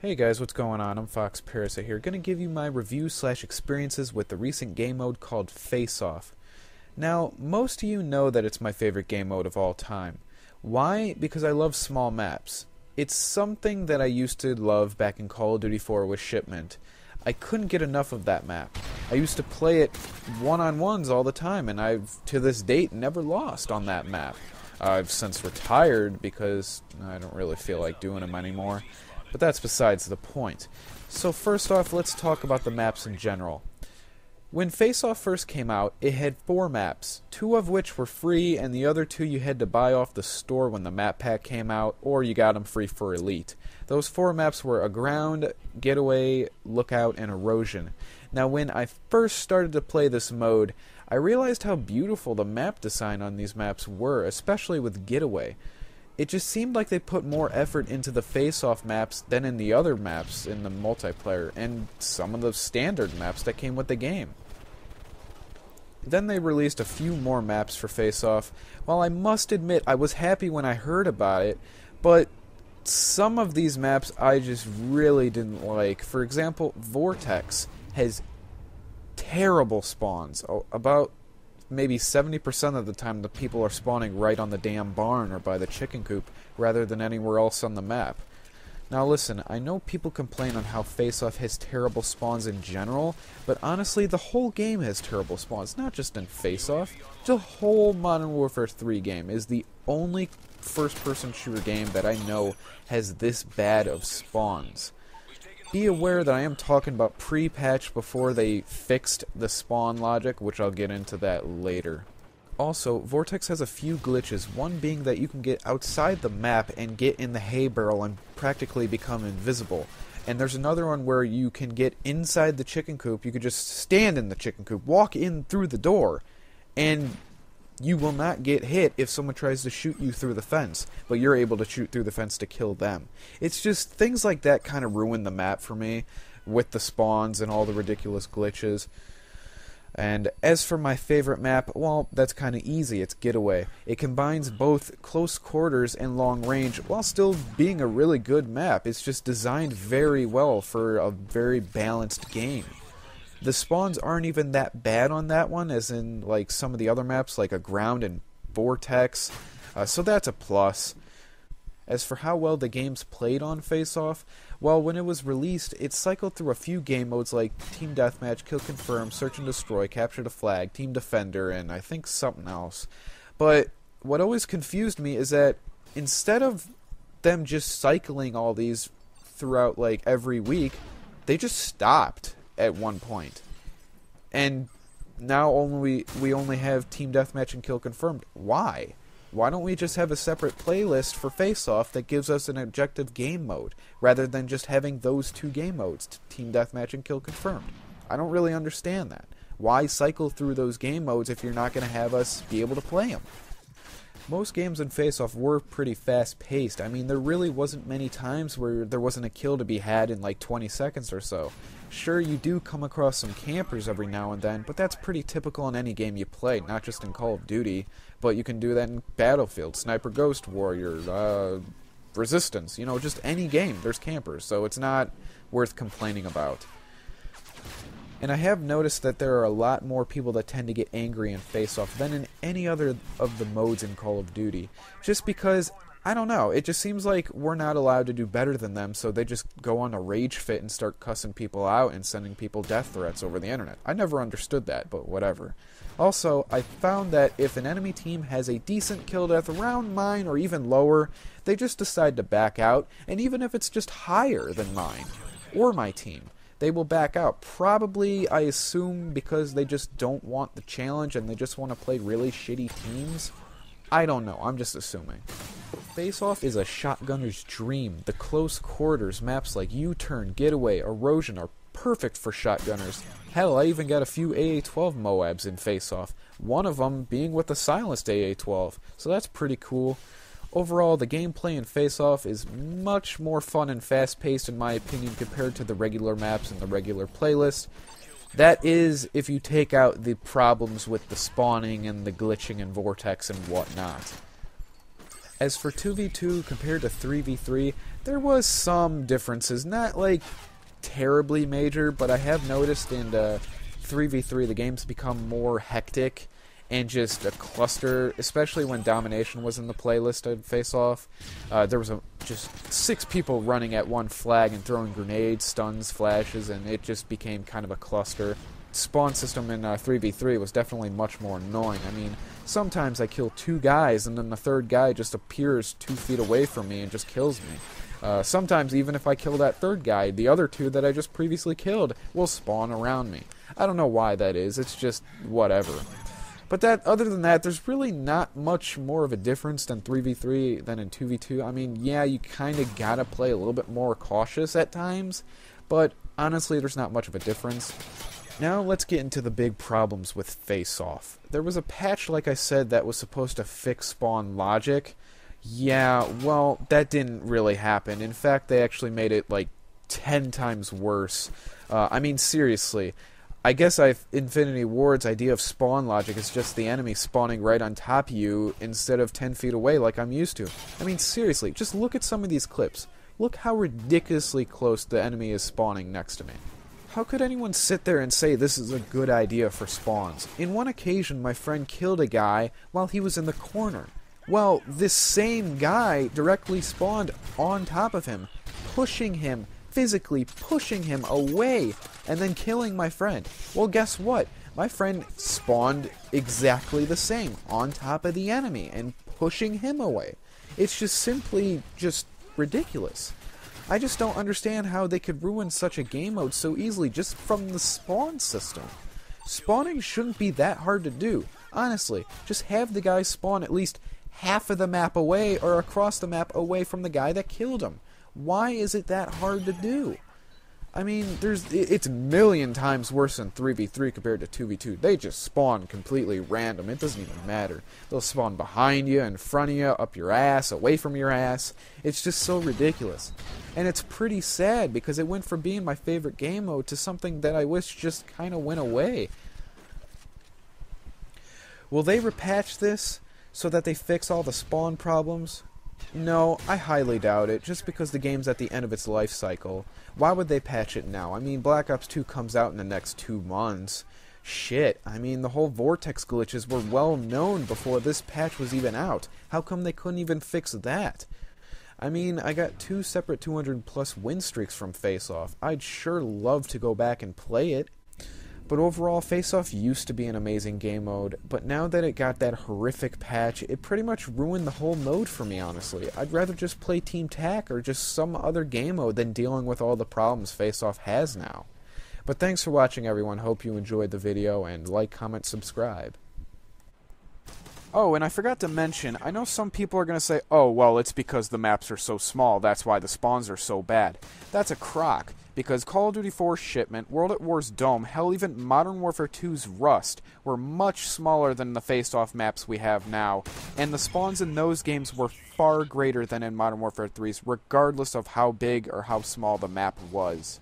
Hey guys, what's going on? I'm Foxxy here, going to give you my review / experiences with the recent game mode called Faceoff. Now, most of you know that it's my favorite game mode of all time. Why? Because I love small maps. It's something that I used to love back in Call of Duty 4 with Shipment. I couldn't get enough of that map. I used to play it one-on-ones all the time, and I've, to this date, never lost on that map. I've since retired because I don't really feel like doing them anymore. But that's besides the point. So first off, let's talk about the maps in general. When Faceoff first came out, it had 4 maps, 2 of which were free, and the other 2 you had to buy off the store when the map pack came out, or you got them free for Elite. Those 4 maps were Aground, Getaway, Lookout, and Erosion. Now when I first started to play this mode, I realized how beautiful the map design on these maps were, especially with Getaway. It just seemed like they put more effort into the Faceoff maps than in the other maps in the multiplayer, and some of the standard maps that came with the game. Then they released a few more maps for Faceoff. While I must admit I was happy when I heard about it, but some of these maps I just really didn't like. For example, Vortex has terrible spawns. About maybe 70% of the time the people are spawning right on the damn barn or by the chicken coop rather than anywhere else on the map. Now listen, I know people complain on how Faceoff has terrible spawns in general, but honestly the whole game has terrible spawns, not just in Faceoff. The whole Modern Warfare 3 game is the only first-person shooter game that I know has this bad of spawns. Be aware that I am talking about pre-patch before they fixed the spawn logic, which I'll get into that later. Also, Vortex has a few glitches, one being that you can get outside the map and get in the hay barrel and practically become invisible. And there's another one where you can get inside the chicken coop, you could just stand in the chicken coop, walk in through the door, and you will not get hit if someone tries to shoot you through the fence, but you're able to shoot through the fence to kill them. It's just things like that kind of ruin the map for me, with the spawns and all the ridiculous glitches. And as for my favorite map, well, that's kind of easy. It's Getaway. It combines both close quarters and long range while still being a really good map. It's just designed very well for a very balanced game. The spawns aren't even that bad on that one, as in like some of the other maps like Aground and Vortex, so that's a plus. As for how well the game's played on Faceoff, well, when it was released, it cycled through a few game modes like Team Deathmatch, Kill Confirm, Search and Destroy, Capture the Flag, Team Defender, and I think something else. But what always confused me is that instead of them just cycling all these throughout like every week, they just stopped at one point. And now we only have Team Deathmatch and Kill Confirmed. Why? Why don't we just have a separate playlist for Faceoff that gives us an objective game mode, rather than just having those 2 game modes, Team Deathmatch and Kill Confirmed? I don't really understand that. Why cycle through those game modes if you're not going to have us be able to play them? Most games in Faceoff were pretty fast-paced. I mean, there really wasn't many times where there wasn't a kill to be had in like 20 seconds or so. Sure, you do come across some campers every now and then, but that's pretty typical in any game you play, not just in Call of Duty, but you can do that in Battlefield, Sniper Ghost Warrior, Resistance, you know, just any game, there's campers, so it's not worth complaining about. And I have noticed that there are a lot more people that tend to get angry in Faceoff than in any other of the modes in Call of Duty. Just because, I don't know, it just seems like we're not allowed to do better than them, so they just go on a rage fit and start cussing people out and sending people death threats over the internet. I never understood that, but whatever. Also, I found that if an enemy team has a decent kill death around mine or even lower, they just decide to back out, and even if it's just higher than mine, or my team, they will back out. Probably, I assume, because they just don't want the challenge and they just want to play really shitty teams. I don't know, I'm just assuming. Faceoff is a shotgunner's dream. The close quarters maps like U-Turn, Getaway, Erosion are perfect for shotgunners. Hell, I even got a few AA-12 Moabs in Faceoff, one of them being with the silenced AA-12, so that's pretty cool. Overall, the gameplay in Faceoff is much more fun and fast-paced in my opinion compared to the regular maps and the regular playlist. That is, if you take out the problems with the spawning and the glitching and Vortex and whatnot. As for 2v2 compared to 3v3, There was some differences, not like terribly major, but I have noticed in 3v3 the game's become more hectic and just a cluster, especially when Domination was in the playlist of Faceoff. There was just 6 people running at one flag and throwing grenades, stuns, flashes, and it just became kind of a cluster. Spawn system in 3v3 was definitely much more annoying. I mean, sometimes I kill 2 guys and then the third guy just appears 2 feet away from me and just kills me. Sometimes even if I kill that third guy, the other 2 that I just previously killed will spawn around me. I don't know why that is, it's just whatever. But other than that, there's really not much more of a difference than 3v3 than in 2v2. I mean, yeah, you kind of gotta play a little bit more cautious at times, but honestly, there's not much of a difference. Now let's get into the big problems with Faceoff. There was a patch, like I said, that was supposed to fix spawn logic. Yeah, well, that didn't really happen. In fact, they actually made it like 10 times worse. I mean, seriously. I guess Infinity Ward's idea of spawn logic is just the enemy spawning right on top of you instead of 10 feet away like I'm used to. I mean, seriously, just look at some of these clips. Look how ridiculously close the enemy is spawning next to me. How could anyone sit there and say this is a good idea for spawns? In one occasion, my friend killed a guy while he was in the corner. Well, this same guy directly spawned on top of him, pushing him, physically pushing him away, and then killing my friend. Well, guess what? My friend spawned exactly the same, on top of the enemy, and pushing him away. It's just simply just ridiculous. I just don't understand how they could ruin such a game mode so easily just from the spawn system. Spawning shouldn't be that hard to do. Honestly, just have the guy spawn at least half of the map away or across the map away from the guy that killed him. Why is it that hard to do? I mean, it's a million times worse than 3v3 compared to 2v2. They just spawn completely random. It doesn't even matter. They'll spawn behind you, in front of you, up your ass, away from your ass. It's just so ridiculous. And it's pretty sad because it went from being my favorite game mode to something that I wish just kind of went away. Will they repatch this so that they fix all the spawn problems? No, I highly doubt it, just because the game's at the end of its life cycle. Why would they patch it now? I mean, Black Ops 2 comes out in the next 2 months. Shit, I mean, the whole Vortex glitches were well known before this patch was even out. How come they couldn't even fix that? I mean, I got 2 separate 200+ win streaks from Faceoff. I'd sure love to go back and play it. But overall, Faceoff used to be an amazing game mode, but now that it got that horrific patch, it pretty much ruined the whole mode for me, honestly. I'd rather just play Team TAC or just some other game mode than dealing with all the problems Faceoff has now. But thanks for watching, everyone. Hope you enjoyed the video, and like, comment, subscribe. Oh, and I forgot to mention, I know some people are going to say, oh, well, it's because the maps are so small, that's why the spawns are so bad. That's a crock, because Call of Duty 4's Shipment, World at War's Dome, hell, even Modern Warfare 2's Rust were much smaller than the Faceoff maps we have now, and the spawns in those games were far greater than in Modern Warfare 3's, regardless of how big or how small the map was.